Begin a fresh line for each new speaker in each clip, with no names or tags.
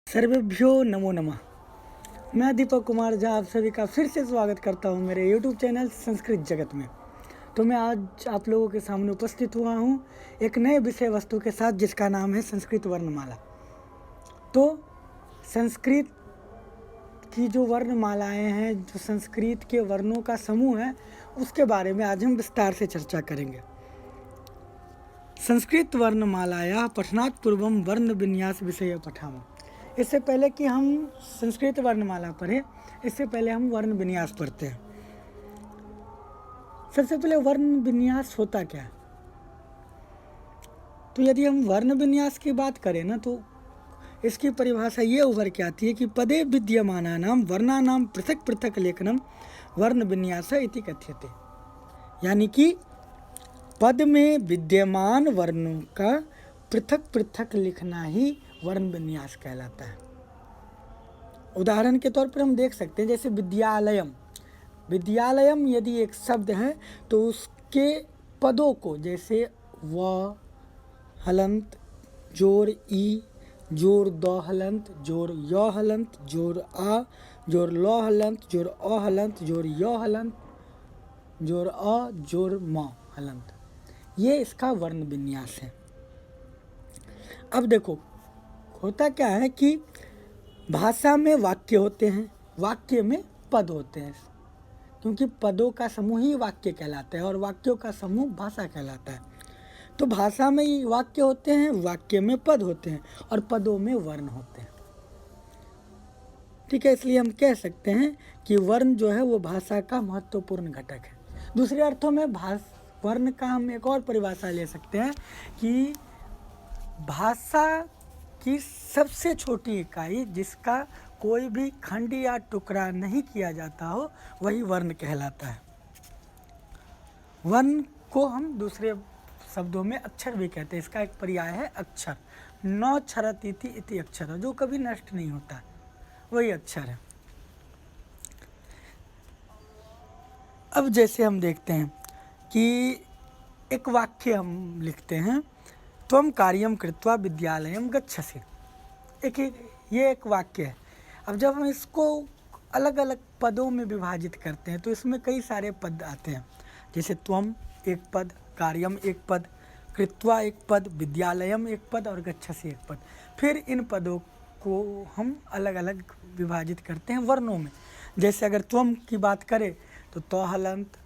सर्वेभ्यो नमो नमः। मैं दीपक कुमार झा आप सभी का फिर से स्वागत करता हूं मेरे YouTube चैनल संस्कृत जगत में। तो मैं आज आप लोगों के सामने उपस्थित हुआ हूं एक नए विषय वस्तु के साथ जिसका नाम है संस्कृत वर्णमाला। तो संस्कृत की जो वर्णमालाएं हैं, जो संस्कृत के वर्णों का समूह है, उसके बारे में आज हम विस्तार से चर्चा करेंगे। संस्कृत वर्णमालाया पठनात् पूर्वम वर्ण विन्यास विषय पठामः। इससे पहले कि हम संस्कृत वर्णमाला पढ़ें, इससे पहले हम वर्ण विन्यास पढ़ते हैं। सबसे पहले वर्ण विन्यास होता क्या है? तो यदि हम वर्ण विन्यास की बात करें ना, तो इसकी परिभाषा ये उभर के आती है कि पदे विद्यमानानां वर्णानां पृथक पृथक लेखनम वर्ण विन्यास इति कथ्यते। यानी कि पद में विद्यमान वर्णों का पृथक पृथक लिखना ही वर्ण विन्यास कहलाता है। उदाहरण के तौर पर हम देख सकते हैं, जैसे विद्यालयम। विद्यालयम यदि एक शब्द है तो उसके पदों को, जैसे व हलंत, जोर ई, जोर द हलंत, जोर य हलंत, जोर आ, जोर ल हलंत, जोर अ हलंत, जोर य हलंत, जोर अ, जोर म हलंत, ये इसका वर्ण विन्यास है। अब देखो, होता क्या है कि भाषा में वाक्य होते हैं, वाक्य में पद होते हैं, क्योंकि पदों का समूह ही वाक्य कहलाता है और वाक्यों का समूह भाषा कहलाता है। तो भाषा में ही वाक्य होते हैं, वाक्य में पद होते हैं और पदों में वर्ण होते हैं। ठीक है, इसलिए हम कह सकते हैं कि वर्ण जो है वो भाषा का महत्वपूर्ण घटक है। दूसरे अर्थों में वर्ण का हम एक और परिभाषा ले सकते हैं कि भाषा की सबसे छोटी इकाई जिसका कोई भी खंड या टुकड़ा नहीं किया जाता हो, वही वर्ण कहलाता है। वर्ण को हम दूसरे शब्दों में अक्षर भी कहते हैं। इसका एक पर्याय है अक्षर। न क्षरति इति अक्षर, जो कभी नष्ट नहीं होता, वही अक्षर है। अब जैसे हम देखते हैं कि एक वाक्य हम लिखते हैं, त्वम कार्यम कृत्वा विद्यालयम गच्छसि। ये एक वाक्य है। अब जब हम इसको अलग अलग पदों में विभाजित करते हैं तो इसमें कई सारे पद आते हैं, जैसे त्वम एक पद, कार्यम एक पद, कृत्वा एक पद, विद्यालयम एक पद और गच्छसि एक पद। फिर इन पदों को हम अलग अलग विभाजित करते हैं वर्णों में। जैसे अगर त्वम की बात करें तो त हलंत,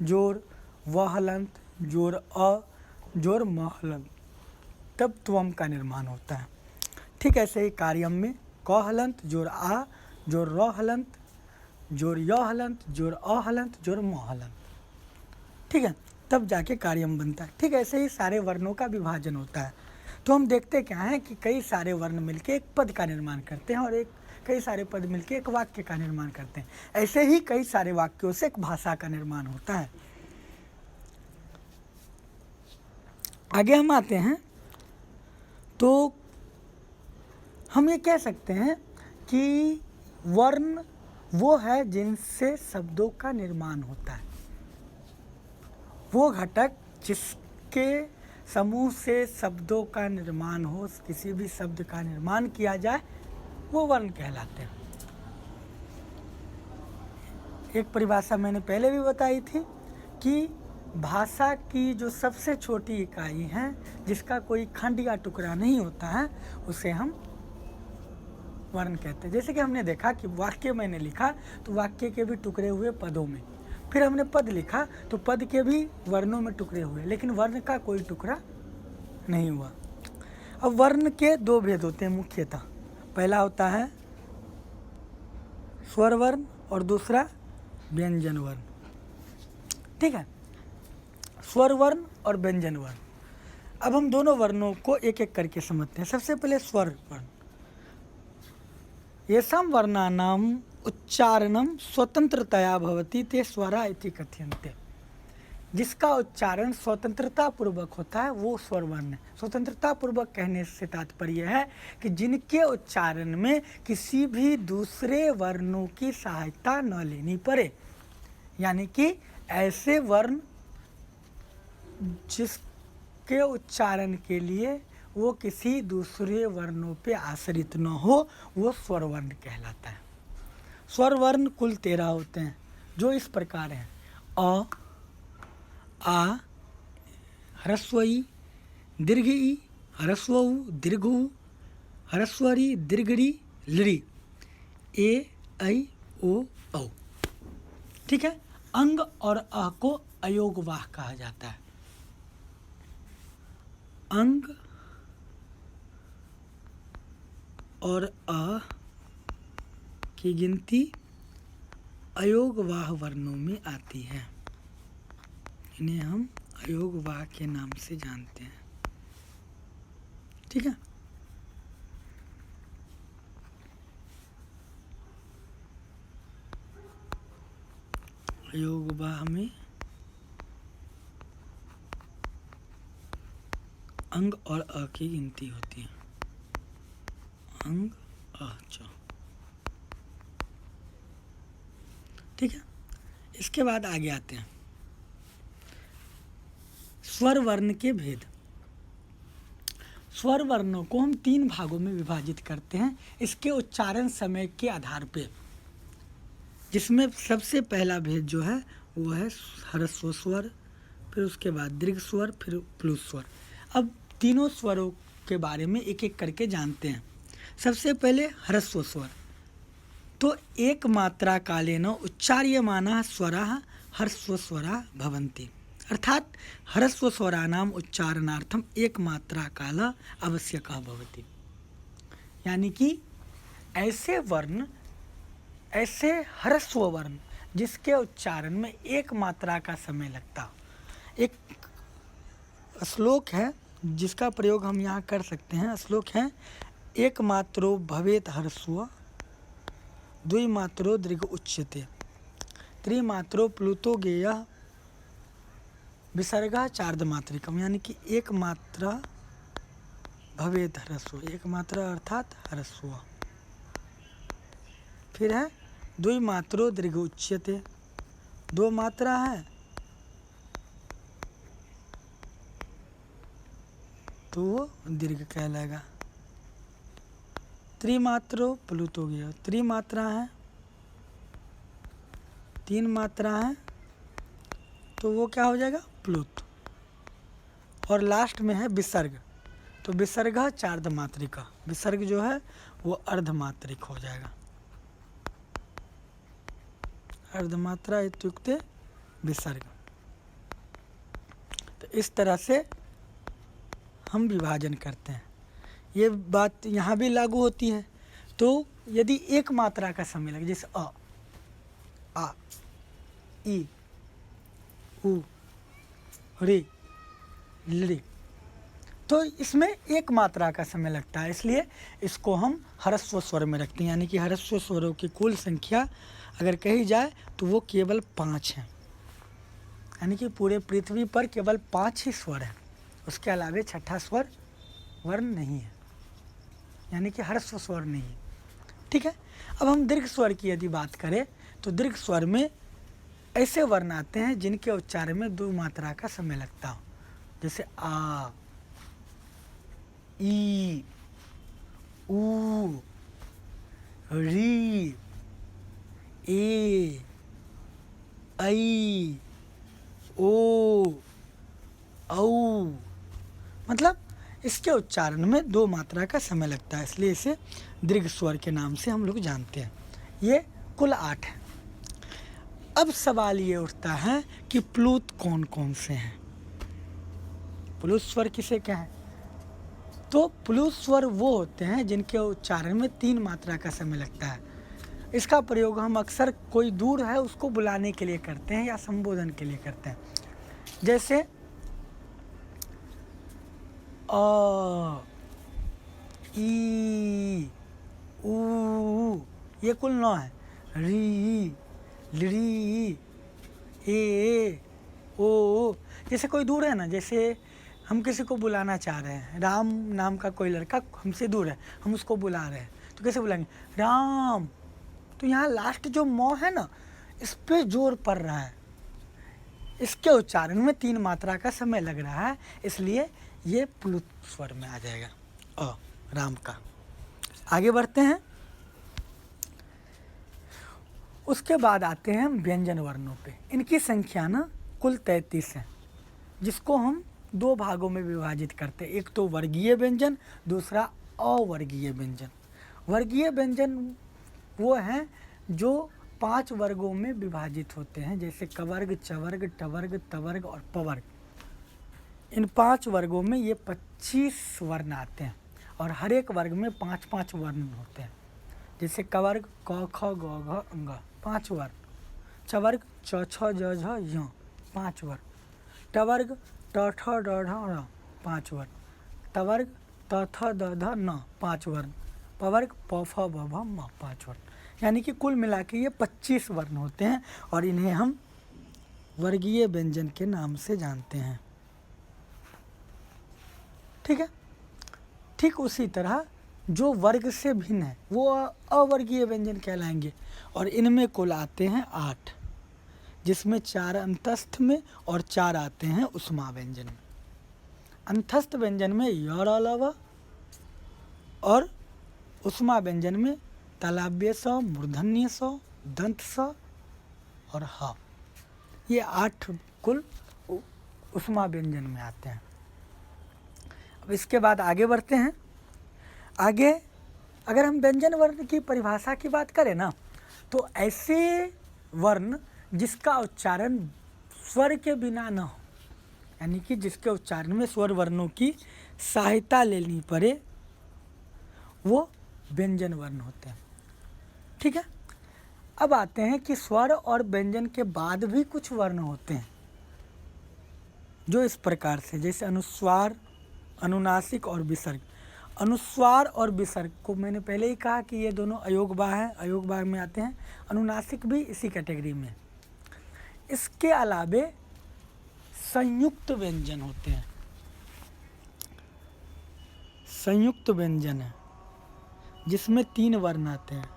जोर व हलंत, जोर अ, जोर म हलंत, तब त्वम का निर्माण होता है। ठीक ऐसे ही कार्यम में क हलंत, जोर आ, जोर र हलंत, जोर य हलंत, जोर अ हलंत, जोर म हलंत। ठीक है, तब जाके कार्यम बनता है। ठीक ऐसे ही सारे वर्णों का विभाजन होता है। तो हम देखते क्या है कि कई सारे वर्ण मिलके एक पद का निर्माण करते हैं और कई सारे पद मिलके एक वाक्य का निर्माण करते हैं। ऐसे ही कई सारे वाक्यों से एक भाषा का निर्माण होता है। आगे हम आते हैं तो हम ये कह सकते हैं कि वर्ण वो है जिनसे शब्दों का निर्माण होता है। वो घटक जिसके समूह से शब्दों का निर्माण हो, किसी भी शब्द का निर्माण किया जाए, वो वर्ण कहलाते हैं। एक परिभाषा मैंने पहले भी बताई थी कि भाषा की जो सबसे छोटी इकाई है जिसका कोई खंड या टुकड़ा नहीं होता है, उसे हम वर्ण कहते हैं। जैसे कि हमने देखा कि वाक्य मैंने लिखा तो वाक्य के भी टुकड़े हुए पदों में, फिर हमने पद लिखा तो पद के भी वर्णों में टुकड़े हुए, लेकिन वर्ण का कोई टुकड़ा नहीं हुआ। अब वर्ण के दो भेद होते हैं मुख्यतः। पहला होता है स्वर वर्ण और दूसरा व्यंजन वर्ण। ठीक है, स्वर वर्ण और व्यंजन वर्ण। अब हम दोनों वर्णों को एक एक करके समझते हैं। सबसे पहले स्वर वर्ण। येषां वर्णानाम् उच्चारणं स्वतंत्रतया भवति ते स्वरा इति कथ्यन्ते। जिसका उच्चारण स्वतंत्रता पूर्वक होता है वो स्वर वर्ण है। स्वतंत्रता पूर्वक कहने से तात्पर्य है कि जिनके उच्चारण में किसी भी दूसरे वर्णों की सहायता न लेनी पड़े, यानी कि ऐसे वर्ण जिसके उच्चारण के लिए वो किसी दूसरे वर्णों पे आश्रित न हो, वो स्वर वर्ण कहलाता है। स्वर वर्ण कुल 13 होते हैं, जो इस प्रकार हैं: अ, आ, ह्रस्व ई, दीर्घ ई, ह्रस्व उ, दीर्घ उ, ह्रस्व री, दीर्घ री, लृ, ए, ऐ, ओ, औ। ठीक है। अंग और अ को अयोगवाह कहा जाता है। अंग और अ की गिनती अयोगवाह वर्णों में आती है। इन्हें हम अयोगवाह के नाम से जानते हैं। ठीक है। अयोगवाह में अंग और अ की गिनती होती है। अंग अ च। ठीक है। इसके बाद आगे आते हैं स्वर वर्ण के भेद। स्वर वर्णों को हम 3 भागों में विभाजित करते हैं इसके उच्चारण समय के आधार पे, जिसमें सबसे पहला भेद जो है वो है ह्रस्व स्वर, फिर उसके बाद दीर्घ स्वर, फिर प्लुत स्वर। अब तीनों स्वरों के बारे में एक एक करके जानते हैं। सबसे पहले ह्रस्व स्वर। तो एक मात्रा कालेन उच्चार्यमानः स्वराः ह्रस्व स्वरा भवन्ति, अर्थात ह्रस्व स्वरानाम उच्चारणार्थम एक मात्रा काल आवश्यकः भवति। यानी कि ऐसे वर्ण, ऐसे ह्रस्व वर्ण जिसके उच्चारण में एक मात्रा का समय लगता। एक श्लोक है जिसका प्रयोग हम यहाँ कर सकते हैं। श्लोक है: एक मात्रो भवेत ह्रस्व, द्विमात्रो दीर्घ उच्यते, त्रिमात्रो प्लुतो गेयः, विसर्गः चार्धमात्रिकम। यानी कि एक मात्रा भवेत ह्रस्व, एक मात्रा अर्थात ह्रस्व। फिर है द्विमात्रो दीर्घ उच्यते, 2 मात्रा है तो वो दीर्घ कहलाएगा। त्रिमात्रो प्लुत हो गया, त्रिमात्रा है, 3 मात्रा है तो वो क्या हो जाएगा? प्लुत। और लास्ट में है विसर्ग, तो विसर्ग चार्धमात्रिका, विसर्ग जो है वो अर्धमात्रिक हो जाएगा। अर्धमात्रा इत्युक्ते विसर्ग। तो इस तरह से हम विभाजन करते हैं। ये बात यहाँ भी लागू होती है। तो यदि एक मात्रा का समय लगे, जैसे अ, आ, ई, उ, रे, लृ, तो इसमें एक मात्रा का समय लगता है, इसलिए इसको हम ह्रस्व स्वर में रखते हैं। यानी कि ह्रस्व स्वरों की कुल संख्या अगर कही जाए तो वो केवल 5 हैं। यानी कि पूरे पृथ्वी पर केवल 5 ही स्वर हैं, उसके अलावा छठा स्वर वर्ण नहीं है, यानी कि ह्रस्व स्वर नहीं है। ठीक है। अब हम दीर्घ स्वर की यदि बात करें तो दीर्घ स्वर में ऐसे वर्ण आते हैं जिनके उच्चारण में 2 मात्रा का समय लगता हो, जैसे आ, ई, ऊ, री, ए, ऐ, ओ, औ। मतलब इसके उच्चारण में 2 मात्रा का समय लगता है, इसलिए इसे दीर्घ स्वर के नाम से हम लोग जानते हैं। ये कुल 8 है। अब सवाल ये उठता है कि प्लुत कौन कौन से हैं? प्लुत स्वर किसे कहें? तो प्लुत स्वर वो होते हैं जिनके उच्चारण में 3 मात्रा का समय लगता है। इसका प्रयोग हम अक्सर कोई दूर है उसको बुलाने के लिए करते हैं या संबोधन के लिए करते हैं। जैसे अ, ई, ऊ, ये कुल 9 है। री, लृ, ए, ओ। जैसे कोई दूर है ना, जैसे हम किसी को बुलाना चाह रहे हैं, राम नाम का कोई लड़का हमसे दूर है, हम उसको बुला रहे हैं, तो कैसे बुलाएंगे? राम। तो यहाँ लास्ट जो मौ है ना, इस पे जोर पड़ रहा है, इसके उच्चारण में 3 मात्रा का समय लग रहा है, इसलिए ये प्लुत स्वर में आ जाएगा अ, राम का। आगे बढ़ते हैं। उसके बाद आते हैं हम व्यंजन वर्णों पे। इनकी संख्या ना कुल 33 है, जिसको हम दो भागों में विभाजित करते हैं। एक तो वर्गीय व्यंजन, दूसरा अवर्गीय व्यंजन। वर्गीय व्यंजन वो हैं जो 5 वर्गों में विभाजित होते हैं, जैसे कवर्ग, चवर्ग, टवर्ग, तवर्ग और पवर्ग। इन 5 वर्गों में ये 25 वर्ण आते हैं और हर एक वर्ग में 5-5 वर्ण होते हैं। जैसे कवर्ग क ख ग घ अंग 5 वर्ण, चवर्ग च छ ज झ य 5 वर्ण, टवर्ग ट ठ ड ढ ण 5 वर्ण, तवर्ग त थ द ध न 5 वर्ण, पवर्ग प फ ब भ म 5 वर्ण। यानी कि कुल मिला के ये 25 वर्ण होते हैं और इन्हें हम वर्गीय व्यंजन के नाम से जानते हैं। ठीक है। ठीक उसी तरह जो वर्ग से भिन्न है वो अवर्गीय व्यंजन कहलाएंगे और इनमें कुल आते हैं 8, जिसमें 4 अंतस्थ में और 4 आते हैं उष्मा व्यंजन में। अंतस्थ व्यंजन में य र ल व और उष्मा व्यंजन में तालव्य स, मूर्धन्य स, दंत स और ह। ये 8 कुल उष्मा व्यंजन में आते हैं। अब इसके बाद आगे बढ़ते हैं। आगे अगर हम व्यंजन वर्ण की परिभाषा की बात करें ना, तो ऐसे वर्ण जिसका उच्चारण स्वर के बिना न हो, यानी कि जिसके उच्चारण में स्वर वर्णों की सहायता लेनी पड़े, वो व्यंजन वर्ण होते हैं। ठीक है। अब आते हैं कि स्वर और व्यंजन के बाद भी कुछ वर्ण होते हैं जो इस प्रकार से, जैसे अनुस्वार, अनुनासिक और विसर्ग। अनुस्वार और विसर्ग को मैंने पहले ही कहा कि ये दोनों अयोगवाह हैं, अयोगवाह में आते हैं। अनुनासिक भी इसी कैटेगरी में। इसके अलावे संयुक्त व्यंजन होते हैं। संयुक्त व्यंजन है जिसमें 3 वर्ण आते हैं।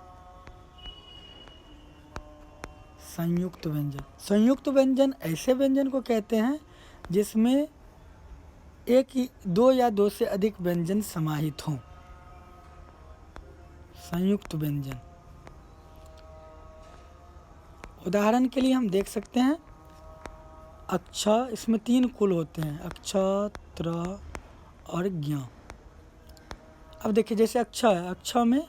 संयुक्त व्यंजन, संयुक्त व्यंजन ऐसे व्यंजन को कहते हैं जिसमें 2 या 2 से अधिक व्यंजन समाहित हों। संयुक्त व्यंजन उदाहरण के लिए हम देख सकते हैं अक्ष, इसमें 3 कुल होते हैं, अक्ष, त्र और ज्ञ। अब देखिए जैसे अक्ष है, अक्ष में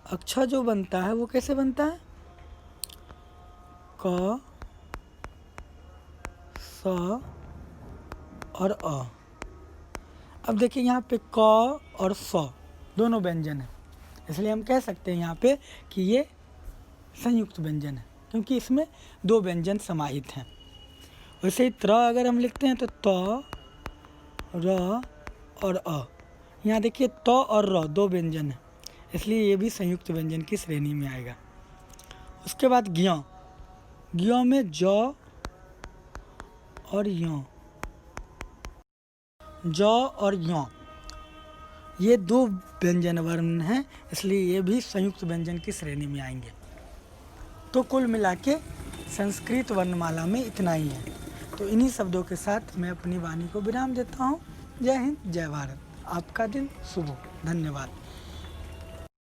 अक्ष जो बनता है वो कैसे बनता है, क, स और अ। अब देखिए यहाँ पे क और स दोनों व्यंजन है, इसलिए हम कह सकते हैं यहाँ पे कि ये संयुक्त व्यंजन है, क्योंकि इसमें 2 व्यंजन समाहित हैं। वैसे ही त्र अगर हम लिखते हैं तो त, र और अ। यहाँ देखिए त और र 2 व्यंजन है, इसलिए ये भी संयुक्त व्यंजन की श्रेणी में आएगा। उसके बाद ज्ञ, ज्ञ में ज और य, ज और य ये 2 व्यंजन वर्ण हैं, इसलिए ये भी संयुक्त व्यंजन की श्रेणी में आएंगे। तो कुल मिला के संस्कृत वर्णमाला में इतना ही है। तो इन्हीं शब्दों के साथ मैं अपनी वाणी को विराम देता हूँ। जय हिंद, जय भारत। आपका दिन शुभ हो। धन्यवाद।